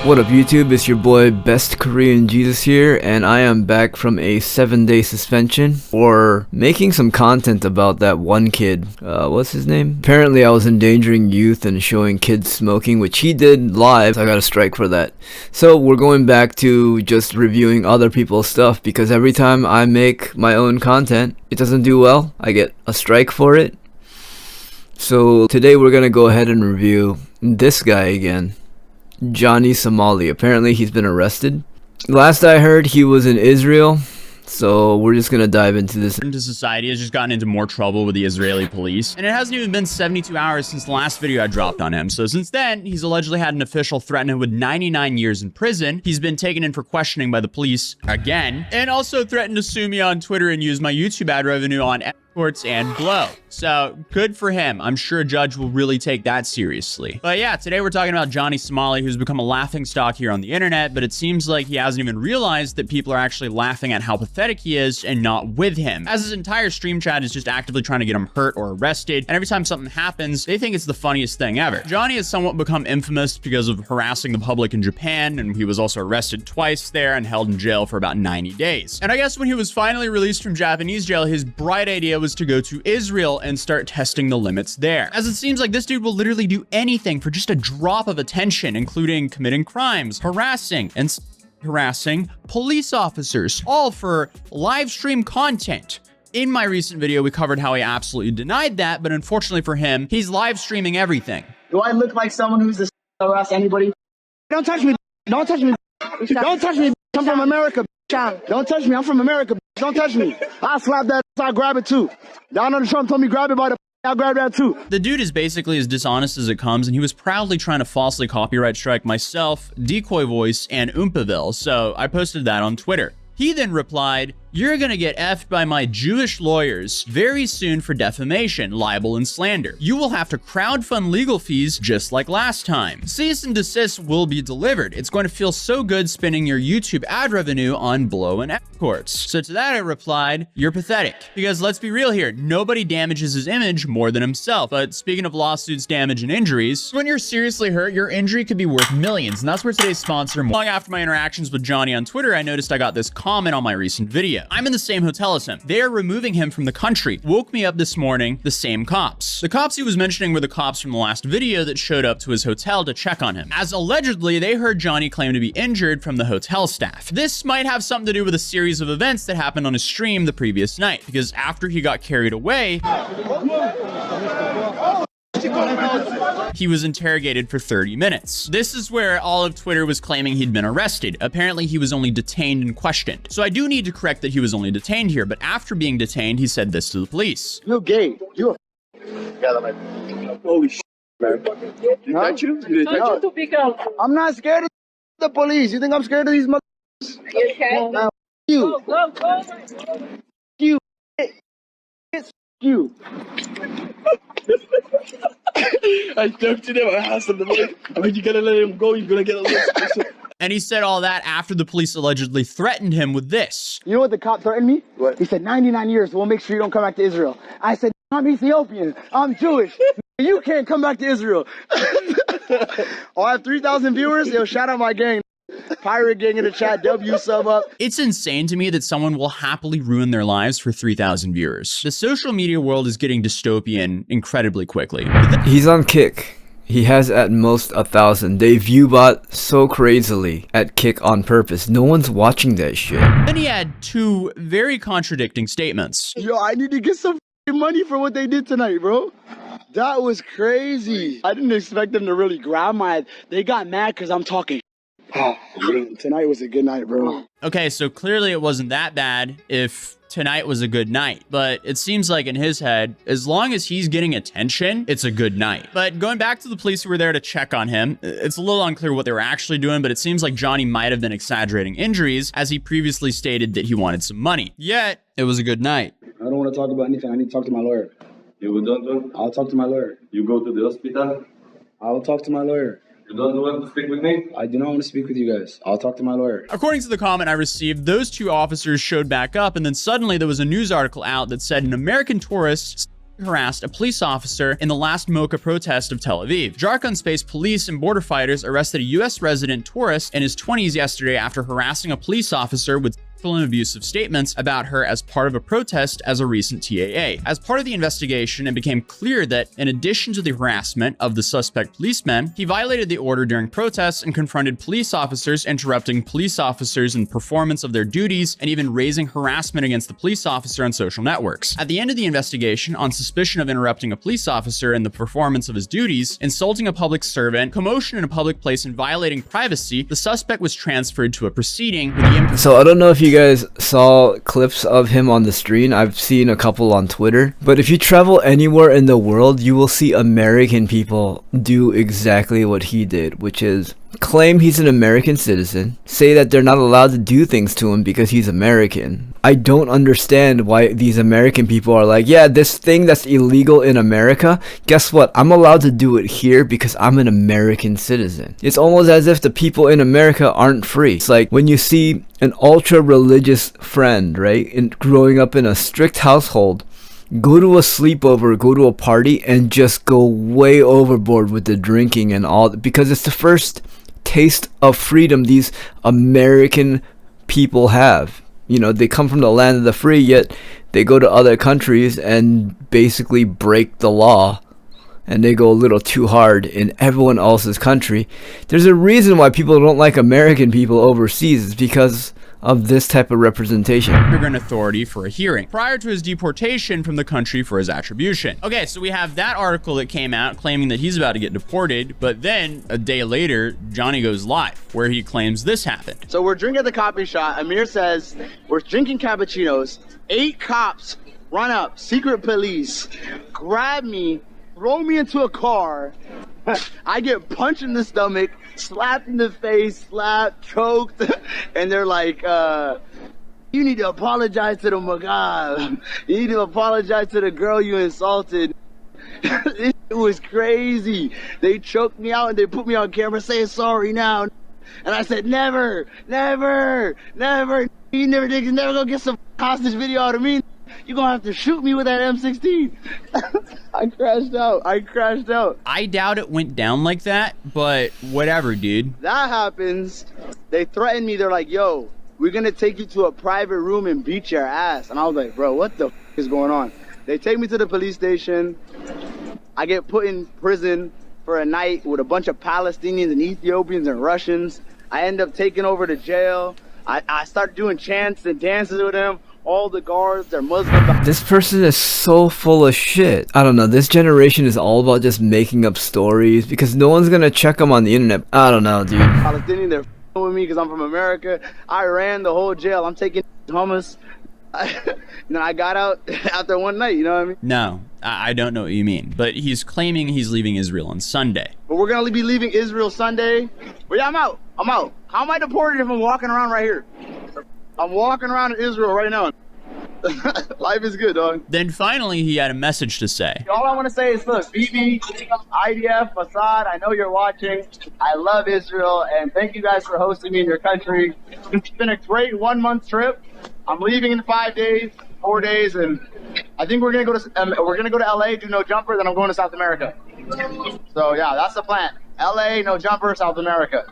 What up YouTube, it's your boy Best Korean Jesus here, and I am back from a 7-day suspension for making some content about that one kid. What's his name? Apparently I was endangering youth and showing kids smoking, which he did live, so I got a strike for that. So we're going back to just reviewing other people's stuff, because every time I make my own content, it doesn't do well. I get a strike for it. So today we're gonna go ahead and review this guy again. Johnny Somali. Apparently he's been arrested. Last I heard, he was in Israel. So we're just gonna dive into this. Into society has just gotten into more trouble with the Israeli police, and it hasn't even been 72 hours since the last video I dropped on him. So since then, he's allegedly had an official threaten him with 99 years in prison. He's been taken in for questioning by the police again, and also threatened to sue me on Twitter and use my YouTube ad revenue on courts and blow. So good for him. I'm sure a judge will really take that seriously. But yeah, today we're talking about Johnny Somali, who's become a laughingstock here on the internet, but it seems like he hasn't even realized that people are actually laughing at how pathetic he is and not with him, as his entire stream chat is just actively trying to get him hurt or arrested, and every time something happens, they think it's the funniest thing ever. Johnny has somewhat become infamous because of harassing the public in Japan, and he was also arrested twice there and held in jail for about 90 days. And I guess when he was finally released from Japanese jail, his bright idea was to go to Israel and start testing the limits there, as it seems like this dude will literally do anything for just a drop of attention, including committing crimes, harassing police officers, all for live stream content. In my recent video, we covered how he absolutely denied that, but unfortunately for him, he's live streaming everything. Do I look like someone who's the harass anybody? Don't touch me. Don't touch me. Don't touch me. I'm from America. Don't touch me. I'm from America. Don't touch me. I'll slap that. I'll grab it too. Donald Trump told me grab it by the. I'll grab that too. The dude is basically as dishonest as it comes, and he was proudly trying to falsely copyright strike myself, Decoy Voice, and Oompaville, so I posted that on Twitter. He then replied, "You're gonna get effed by my Jewish lawyers very soon for defamation, libel, and slander. You will have to crowdfund legal fees just like last time. Cease and desist will be delivered. It's going to feel so good spending your YouTube ad revenue on blow and courts." So to that I replied, "You're pathetic." Because let's be real here, nobody damages his image more than himself. But speaking of lawsuits, damage, and injuries, when you're seriously hurt, your injury could be worth millions. And that's where today's sponsor. Long after my interactions with Johnny on Twitter, I noticed I got this comment on my recent video. I'm in the same hotel as him. They're removing him from the country. Woke me up this morning, the same cops. The cops he was mentioning were the cops from the last video that showed up to his hotel to check on him, as allegedly they heard Johnny claim to be injured from the hotel staff. This might have something to do with a series of events that happened on his stream the previous night, because after he got carried away, he was interrogated for 30 minutes. This is where all of Twitter was claiming he'd been arrested. Apparently, he was only detained and questioned. So I do need to correct that he was only detained here, but after being detained, he said this to the police. You're gay. You're holy shit, man. Did that you? Did that you? I'm not scared of the police. You think I'm scared of these motherfuckers? You okay? You. Go. You. It's you. I joked to them. I asked them, I mean, you gotta let him go. You're gonna get a little. And he said all that after the police allegedly threatened him with this. You know what the cop threatened me? What? He said 99 years. We'll make sure you don't come back to Israel. I said, I'm Ethiopian. I'm Jewish. You can't come back to Israel. I have 3,000 viewers. Yo, shout out my gang. Pirate gang in the chat, W sub up. It's insane to me that someone will happily ruin their lives for 3,000 viewers. The social media world is getting dystopian incredibly quickly. He's on Kick. He has at most 1,000. They view bot so crazily at Kick on purpose. No one's watching that shit. Then he had two very contradicting statements. Yo, I need to get some money for what they did tonight, bro. That was crazy. I didn't expect them to really grab my head. They got mad because I'm talking. Tonight was a good night, bro. Okay, so clearly it wasn't that bad if tonight was a good night. But it seems like in his head, as long as he's getting attention, it's a good night. But going back to the police who were there to check on him, it's a little unclear what they were actually doing, but it seems like Johnny might have been exaggerating injuries, as he previously stated that he wanted some money. Yet, it was a good night. I don't want to talk about anything. I need to talk to my lawyer. You don't? I'll talk to my lawyer. You go to the hospital? I will talk to my lawyer. You don't want to speak with me? I do not want to speak with you guys. I'll talk to my lawyer. According to the comment I received, those two officers showed back up, and then suddenly there was a news article out that said an American tourist harassed a police officer in the last Mocha protest of Tel Aviv. Jarkon-based police and border fighters arrested a U.S. resident tourist in his 20s yesterday after harassing a police officer with and abusive statements about her as part of a protest as a recent TAA. As part of the investigation, it became clear that in addition to the harassment of the suspect policeman, he violated the order during protests and confronted police officers, interrupting police officers in performance of their duties and even raising harassment against the police officer on social networks. At the end of the investigation, on suspicion of interrupting a police officer in the performance of his duties, insulting a public servant, commotion in a public place, and violating privacy, the suspect was transferred to a proceeding with the So I don't know if you guys saw clips of him on the stream. I've seen a couple on Twitter. But if you travel anywhere in the world, you will see American people do exactly what he did, which is claim he's an American citizen, say that they're not allowed to do things to him because he's American. I don't understand why these American people are like, yeah, this thing that's illegal in America, guess what? I'm allowed to do it here because I'm an American citizen. It's almost as if the people in America aren't free. It's like when you see an ultra religious friend, right, and growing up in a strict household, go to a sleepover, go to a party, and just go way overboard with the drinking and all, because it's the first taste of freedom these American people have. You know, they come from the land of the free, yet they go to other countries and basically break the law, and they go a little too hard in everyone else's country. There's a reason why people don't like American people overseas. It's because of this type of representation. Immigrant authority for a hearing prior to his deportation from the country for his attribution. Okay, so we have that article that came out claiming that he's about to get deported, but then a day later, Johnny goes live where he claims this happened. So we're drinking at the coffee shop. Amir says we're drinking cappuccinos. 8 cops run up, secret police, grab me, throw me into a car. I get punched in the stomach, slapped in the face, slapped, choked, and they're like, you need to apologize to the Magab. You need to apologize to the girl you insulted. It was crazy. They choked me out and they put me on camera saying sorry now. And I said, never, never, never. You never gonna get some hostage video out of me. You're gonna have to shoot me with that M16. I crashed out. I doubt it went down like that, but whatever, dude. That happens. They threatened me. They're like, yo, we're gonna take you to a private room and beat your ass. And I was like, bro, what the is going on? They take me to the police station. I get put in prison for a night with a bunch of Palestinians and Ethiopians and Russians. I end up taking over the jail. I start doing chants and dances with them. All the guards are Muslim. This person is so full of shit. I don't know. This generation is all about just making up stories because no one's gonna check them on the internet. I don't know, dude. Palestinian, they're with me because I'm from America. I ran the whole jail. I'm taking hummus. And I got out after one night, you know what I mean? No, I don't know what you mean. But he's claiming he's leaving Israel on Sunday. But we're gonna be leaving Israel Sunday. But yeah, I'm out. How am I deported if I'm walking around right here? I'm walking around in Israel right now. Life is good, dog. Then finally, he had a message to say. All I want to say is, look, BB, IDF, Assad, I know you're watching. I love Israel, and thank you guys for hosting me in your country. It's been a great 1-month trip. I'm leaving in 4 days, and I think we're gonna go to LA, do no jumper, then I'm going to South America. So yeah, that's the plan. LA, no jumper, South America.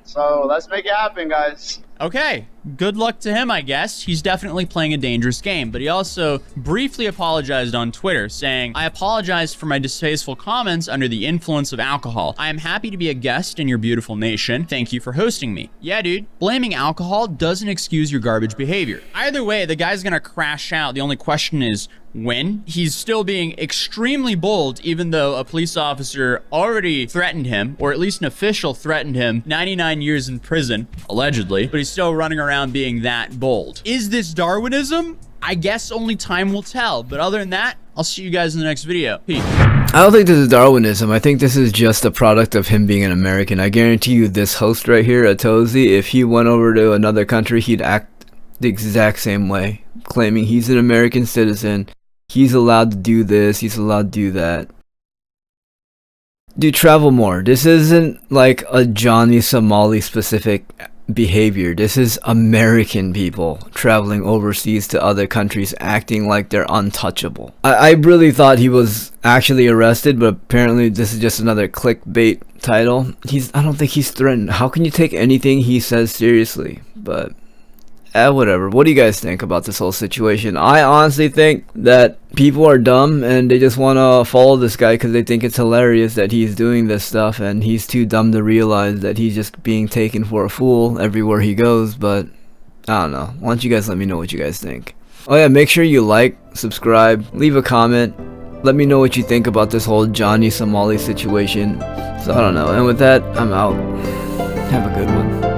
So let's make it happen, guys. Okay, good luck to him, I guess. He's definitely playing a dangerous game, but he also briefly apologized on Twitter, saying, I apologize for my distasteful comments under the influence of alcohol. I am happy to be a guest in your beautiful nation. Thank you for hosting me. Yeah, dude, blaming alcohol doesn't excuse your garbage behavior. Either way, the guy's gonna crash out. The only question is, when? He's still being extremely bold, even though a police officer already threatened him, or at least an official threatened him, 99 years in prison, allegedly, but he's still running around being that bold. Is this Darwinism? I guess only time will tell, but other than that, I'll see you guys in the next video. Peace. I don't think this is Darwinism. I think this is just a product of him being an American. I guarantee you this host right here, Atozi, if he went over to another country, he'd act the exact same way, claiming he's an American citizen. He's allowed to do this, he's allowed to do that. Dude, travel more. This isn't like a Johnny Somali specific behavior. This is American people traveling overseas to other countries acting like they're untouchable. I really thought he was actually arrested, but apparently this is just another clickbait title. I don't think he's threatened. How can you take anything he says seriously? But whatever. What do you guys think about this whole situation? I honestly think that people are dumb and they just want to follow this guy because they think it's hilarious that he's doing this stuff, and he's too dumb to realize that he's just being taken for a fool everywhere he goes. But I don't know. Why don't you guys let me know what you guys think? Oh yeah, make sure you like, subscribe, leave a comment. Let me know what you think about this whole Johnny Somali situation. So I don't know. And with that, I'm out. Have a good one.